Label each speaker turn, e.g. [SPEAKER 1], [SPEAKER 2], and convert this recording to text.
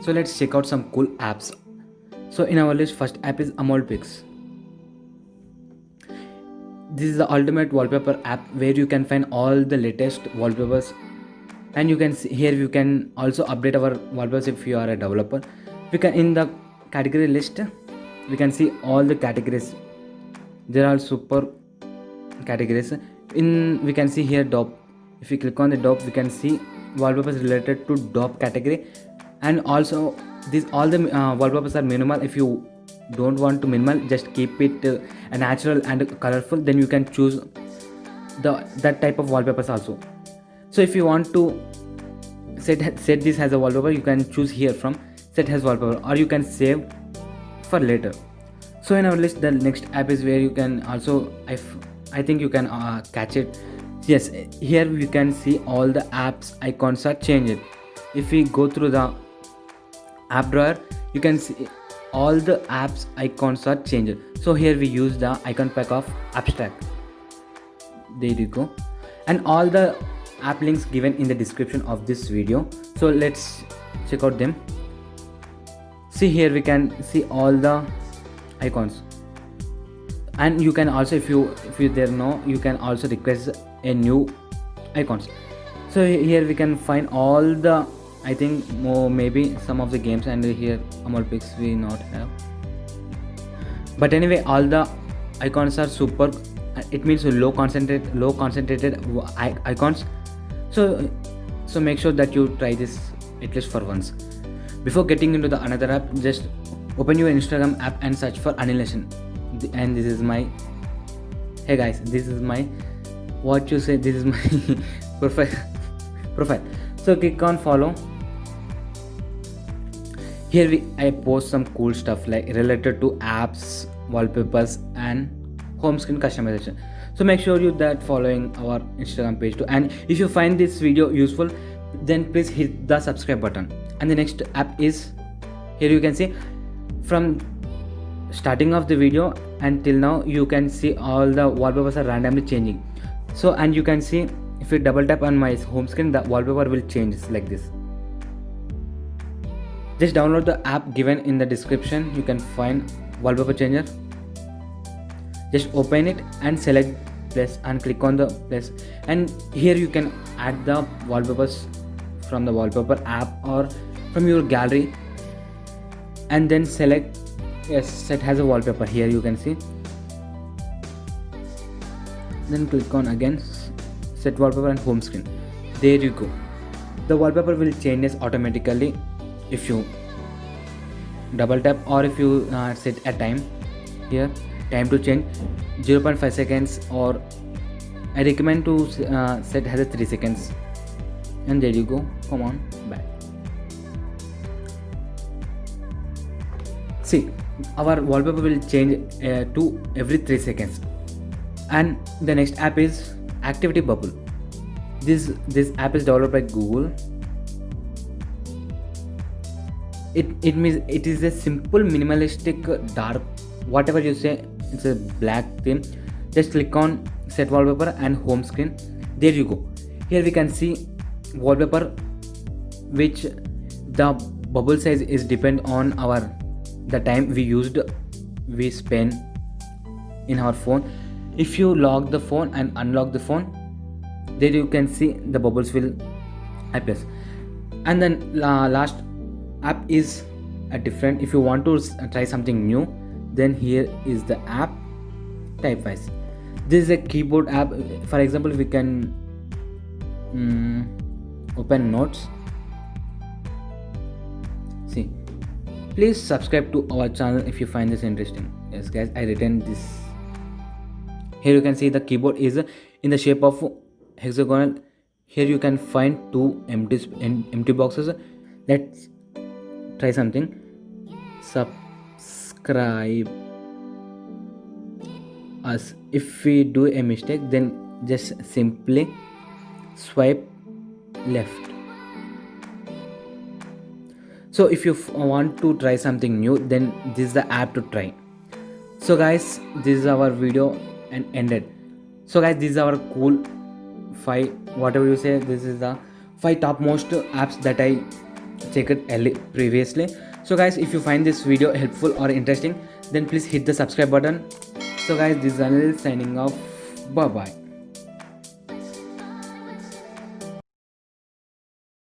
[SPEAKER 1] So let's check out some cool apps. So in our list, first app is AmolPix. This is the ultimate wallpaper app where you can find all the latest wallpapers, and you can see here you can also update our wallpapers if you are a developer. We can in the category list we can see all the categories. There are super categories. In we can see here DOP. If we click on the DOP, we can see wallpapers related to DOP category, and also these all the wallpapers are minimal. If you don't want to minimal, just keep it natural and colorful, then you can choose that type of wallpapers also. So if you want to set this as a wallpaper, you can choose here from set as wallpaper, or you can save for later. So in our list, the next app is where you can also I think you can catch it. Yes, here you can see all the apps icons are changed. If we go through the app drawer, you can see all the apps icons are changed. So here we use the icon pack of Abstract. There you go. And all the app links given in the description of this video. So let's check out them. See here we can see all the icons, and you can also if you there no, you can also request a new icons. So here we can find all the I think more maybe some of the games, and here AmolPix we not have, but anyway all the icons are super. It means low concentrated icons. So make sure that you try this at least for once. Before getting into the another app, just open your Instagram app and search for Annihilation. And this is my, hey guys, this is my, what you say, this is my profile. So click on follow. Here I post some cool stuff like related to apps, wallpapers, and home screen customization. So make sure you that following our Instagram page too. And if you find this video useful, then please hit the subscribe button. And the next app is here you can see from starting of the video until now, you can see all the wallpapers are randomly changing. So and you can see if you double tap on my home screen, the wallpaper will change like this. Just download the app given in the description. You can find wallpaper changer. Just open it and select plus and click on the plus, and here you can add the wallpapers from the wallpaper app or from your gallery, and then select yes set has a wallpaper. Here you can see, then click on again set wallpaper and home screen. There you go. The wallpaper will change automatically if you double tap, or if you set a time. Here time to change 0.5 seconds, or I recommend to set has a 3 seconds, and there you go. Come on back. See, our wallpaper will change to every 3 seconds. And the next app is Activity Bubble. This app is developed by Google. It means it is a simple minimalistic dark, whatever you say, it's a black theme. Just click on set wallpaper and home screen. There you go. Here we can see wallpaper, which the bubble size is depend on the time we spend in our phone. If you lock the phone and unlock the phone, there you can see the bubbles will appear. And then last app is a different. If you want to try something new, then here is the app Typewise. This is a keyboard app. For example, we can open notes. See, please subscribe to our channel if you find this interesting. Yes guys, I written this. Here you can see the keyboard is in the shape of hexagonal. Here you can find two empty boxes. Let's try something. Subscribe us. If we do a mistake, then just simply swipe left. So if you want to try something new, then this is the app to try. So guys, this is our video and ended. So guys, this is our cool 5, whatever you say, this is the 5 topmost apps that I check it previously. So guys, if you find this video helpful or interesting, then please hit the subscribe button. So guys, this is Anil signing off. Bye bye.